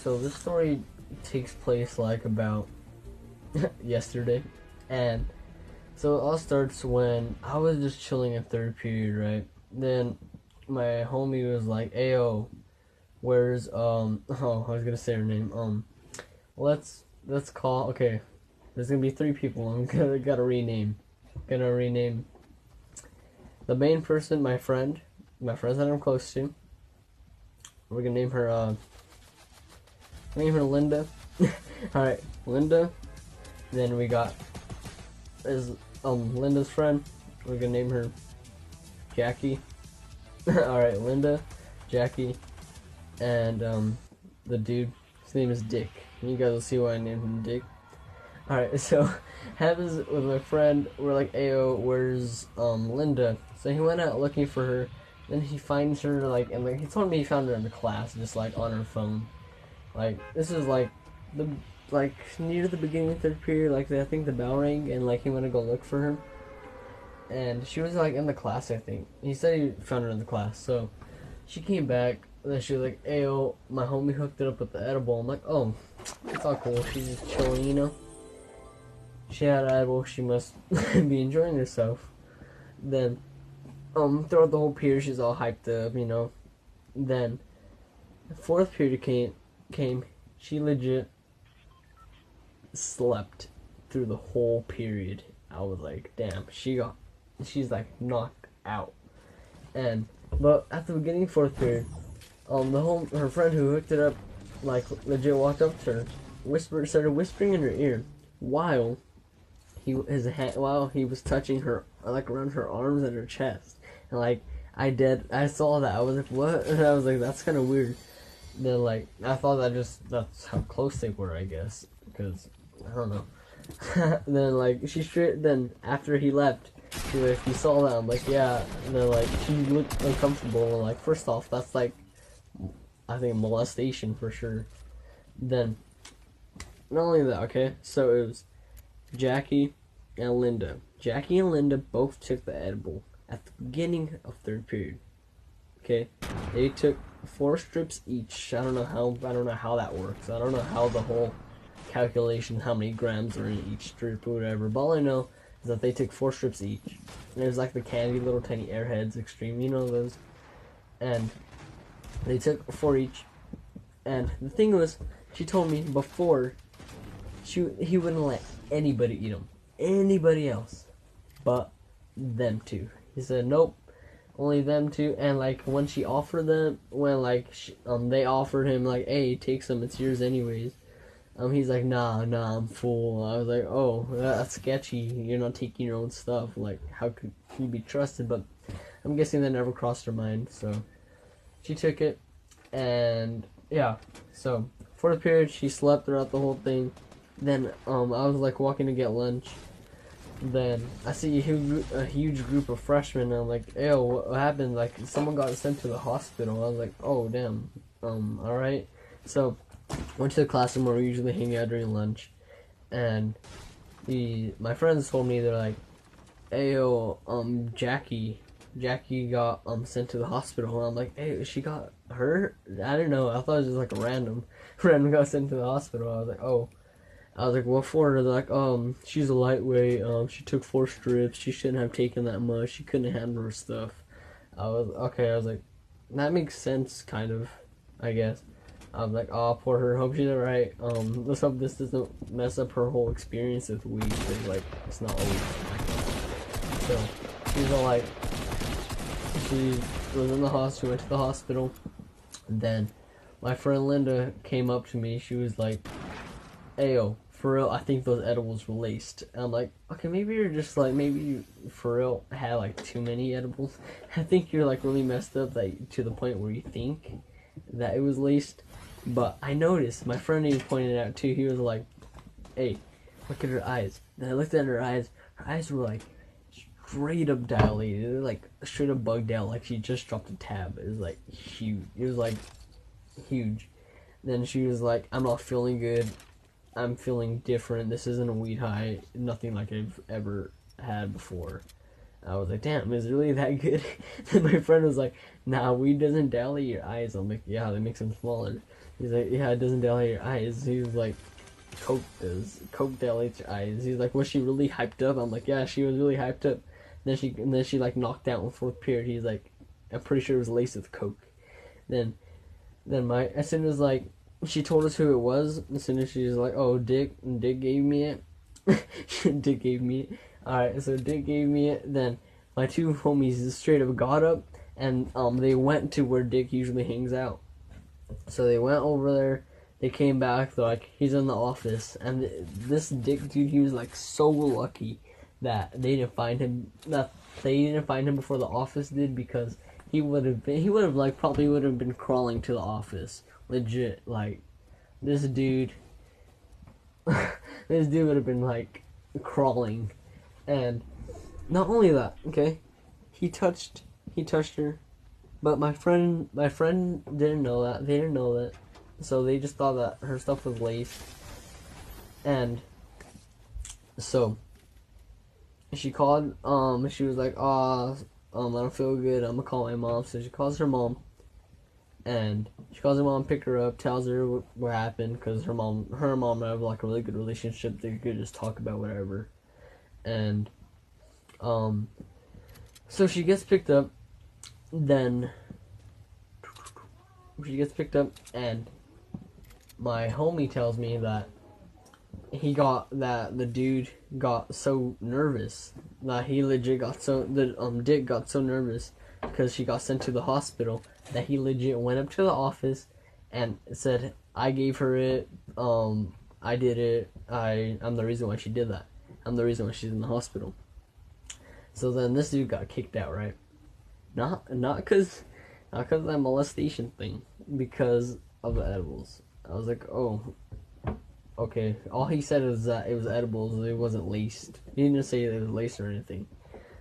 so this story takes place like about yesterday, and so it all starts when I was just chilling in third period, right? Then my homie was like, "Ayo, where's oh, I was gonna say her name. Let's call. Okay, there's gonna be three people. I'm gotta rename. Gonna rename the main person, my friend that I'm close to. We're gonna name her Linda. All right, Linda. Then we got is Linda's friend. We're gonna name her Jackie. All right, Linda, Jackie, and the dude. His name is Dick. You guys will see why I named him Dick. All right, so happens with my friend. We're like, "Ayo, where's Linda?" So he went out looking for her. Then he finds her like, and like he told me he found her in the class, just like on her phone. Like this is like near the beginning of third period. Like I think the bell rang, and like he went to go look for her, and she was like in the class. I think he said he found her in the class. So she came back. And then she was like, "Ayo, my homie hooked it up with the edible." I'm like, "Oh, it's all cool. She's just chilling, you know." She had an edible. She must be enjoying herself. Then, throughout the whole period, she's all hyped up, you know. Then, the fourth period came. She legit slept through the whole period. I was like, damn, she's like knocked out. But at the beginning of fourth period, her friend who hooked it up, like legit walked up to her, started whispering in her ear, while he was touching her, like around her arms and her chest, and like I saw that. I was like, what? And I was like, that's kind of weird. Then like I thought that's how close they were, I guess, because I don't know. Then like then after he left, she was like, "You saw that?" I'm like, "Yeah." And then like she looked uncomfortable. And, like first off, that's like I think molestation for sure. Then not only that, okay, so it was Jackie and Linda. Jackie and Linda both took the edible at the beginning of third period. Okay, they took 4 strips each. I don't know how that works. I don't know how the whole calculation, how many grams are in each strip or whatever. But all I know is that they took 4 strips each. And there's like the candy little tiny Airheads Extreme, you know those. And they took 4 each. And the thing was, she told me before, he wouldn't let anybody eat them. Anybody else. But them two. He said, nope, only them two. And like when she offered them, when like they offered him like, hey, take some, it's yours anyways. He's like, nah, I'm full. I was like, oh, that's sketchy. You're not taking your own stuff. Like, how could you be trusted? But I'm guessing that never crossed her mind. So she took it, and yeah. So for the period, she slept throughout the whole thing. Then I was like walking to get lunch. Then I see a huge group of freshmen, and I'm like, ew, what happened? Like, someone got sent to the hospital. I was like, oh, damn. Alright. So went to the classroom where we usually hang out during lunch, and my friends told me, they're like, "Ayo, Jackie got sent to the hospital." And I'm like, "Hey, she got hurt?" I didn't know. I thought it was just like a random got sent to the hospital. I was like, "Oh." I was like, "What for?" They're like, she's a lightweight. She took 4 strips. She shouldn't have taken that much. She couldn't handle her stuff." I was like, that makes sense, kind of, I guess. I was like, oh, poor her. Hope she's alright. Let's hope this doesn't mess up her whole experience with weed. Cause, like, it's not always like that. So, she's all like, she was in the hospital. She went to the hospital. And then, my friend Linda came up to me. She was like, "Ayo, for real, I think those edibles were laced." And I'm like, okay, maybe you're just like, maybe you for real had like too many edibles. I think you're like really messed up, like to the point where you think that it was laced. But I noticed, my friend even pointed it out too. He was like, "Hey, look at her eyes." And I looked at her eyes. Her eyes were like straight up dilated. They were like straight up bugged out, like she just dropped a tab. It was like huge. It was like huge. Then she was like, "I'm not feeling good. I'm feeling different. This isn't a weed high. Nothing like I've ever had before." I was like, damn, is it really that good? Then my friend was like, nah, weed doesn't dilate your eyes. I'm like, yeah, that makes them smaller. He's like, yeah, it doesn't dilate your eyes. He's like, Coke does. Coke dilates your eyes. He's like, was she really hyped up? I'm like, yeah, she was really hyped up. Then she like knocked out in fourth period. He's like, I'm pretty sure it was laced with Coke. Then as soon as like she told us who it was, as soon as she was like, oh, Dick gave me it. Dick gave me it. Alright, so Dick gave me it. Then my two homies straight up got up and they went to where Dick usually hangs out. So they went over there. They came back. They're like, he's in the office. And this Dick dude, he was like so lucky that they didn't find him. That they didn't find him before the office did, because he would have been crawling to the office. Legit, like this dude. This dude would have been like crawling, and not only that, okay, he touched her, but my friend didn't know that. They didn't know that, so they just thought that her stuff was laced, and so she called. She was like, I don't feel good. I'm gonna call my mom. So she calls her mom, and she calls her mom, pick her up, tells her what happened, because her and mom have like a really good relationship. They could just talk about whatever, and so she gets picked up. Then she gets picked up, and my homie tells me that the dude got so nervous that he legit got so Dick got so nervous because she got sent to the hospital that he legit went up to the office and said, I gave her it, I did it, I'm the reason why she did that, I'm the reason why she's in the hospital. So then this dude got kicked out, right? Not because of that molestation thing, because of the edibles. I was like, oh, okay. All he said was that it was edibles, it wasn't laced. He didn't say it was laced or anything.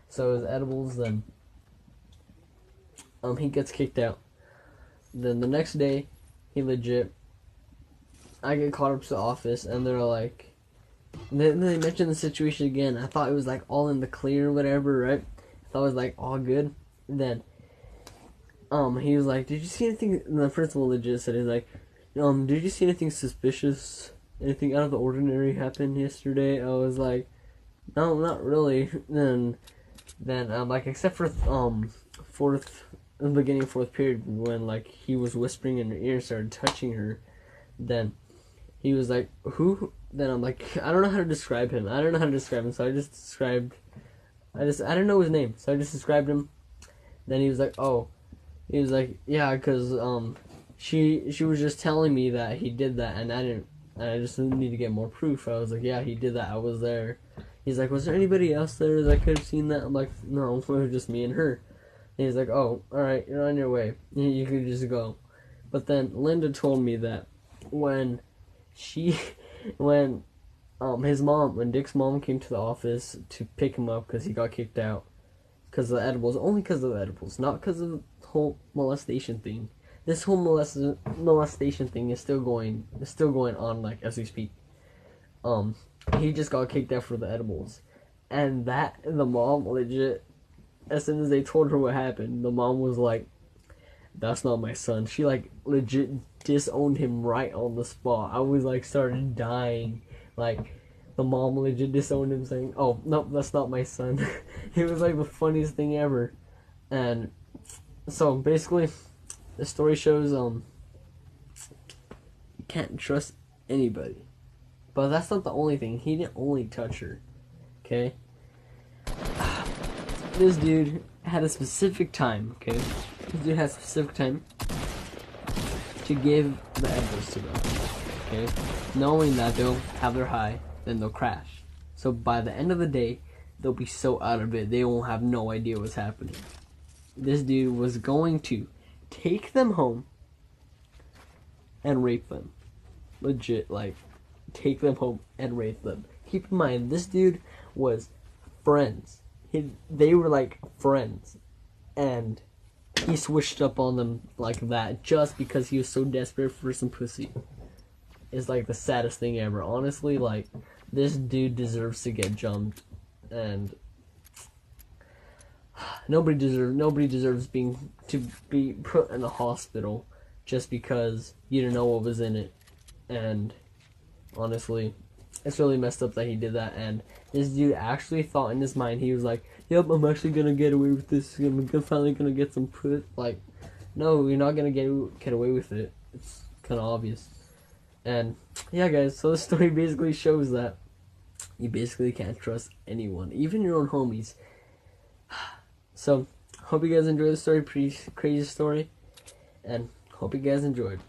So it was edibles. Then he gets kicked out. Then the next day, I get called up to the office, and they're like, then they mentioned the situation again. I thought it was like all in the clear or whatever, right? I thought it was like all good. Then he was like, did you see anything? And the principal legit said, he's like, did you see anything suspicious? Anything out of the ordinary happened yesterday? I was like, no, not really. Then like, except for the beginning of fourth period, when like he was whispering in her ear, started touching her. Then he was like, who? Then I'm like, I don't know how to describe him. So I didn't know his name, so I just described him. Then he was like, yeah, because she was just telling me that he did that, and I just need to get more proof. I was like, yeah, he did that, I was there. He's like, was there anybody else there that could have seen that? I'm like, no, it was just me and her. And he's like, oh, alright, you're on your way, you could just go. But then Linda told me that when Dick's mom came to the office to pick him up because he got kicked out because of the edibles, only because of the edibles, not because of the whole molestation thing. This whole molestation thing is still going on, like, as we speak. He just got kicked out for the edibles, and the mom legit, as soon as they told her what happened, the mom was like, that's not my son. She like legit disowned him right on the spot. I was like started dying. Like, the mom legit disowned him, saying, oh, no, that's not my son. It was like the funniest thing ever. And so basically the story shows you can't trust anybody. But that's not the only thing. He didn't only touch her. Okay? This dude had a specific time, okay? This dude has a specific time to give the edibles to them, okay? Knowing that they'll have their high, then they'll crash. So by the end of the day, they'll be so out of it, they won't have no idea what's happening. This dude was going to take them home and rape them. Legit, like, take them home and rape them. Keep in mind, this dude was friends. They were like friends, and he switched up on them like that just because he was so desperate for some pussy. It's like the saddest thing ever. Honestly, like, this dude deserves to get jumped, and nobody deserves to be put in the hospital just because you didn't know what was in it. And honestly, it's really messed up that he did that. And this dude actually thought in his mind, he was like, yep, I'm actually gonna get away with this. I'm finally gonna get some put. Like, no, you're not gonna get away with it. It's kind of obvious. And yeah, guys, so the story basically shows that you basically can't trust anyone, even your own homies. So, hope you guys enjoyed the story. Pretty crazy story. And hope you guys enjoyed.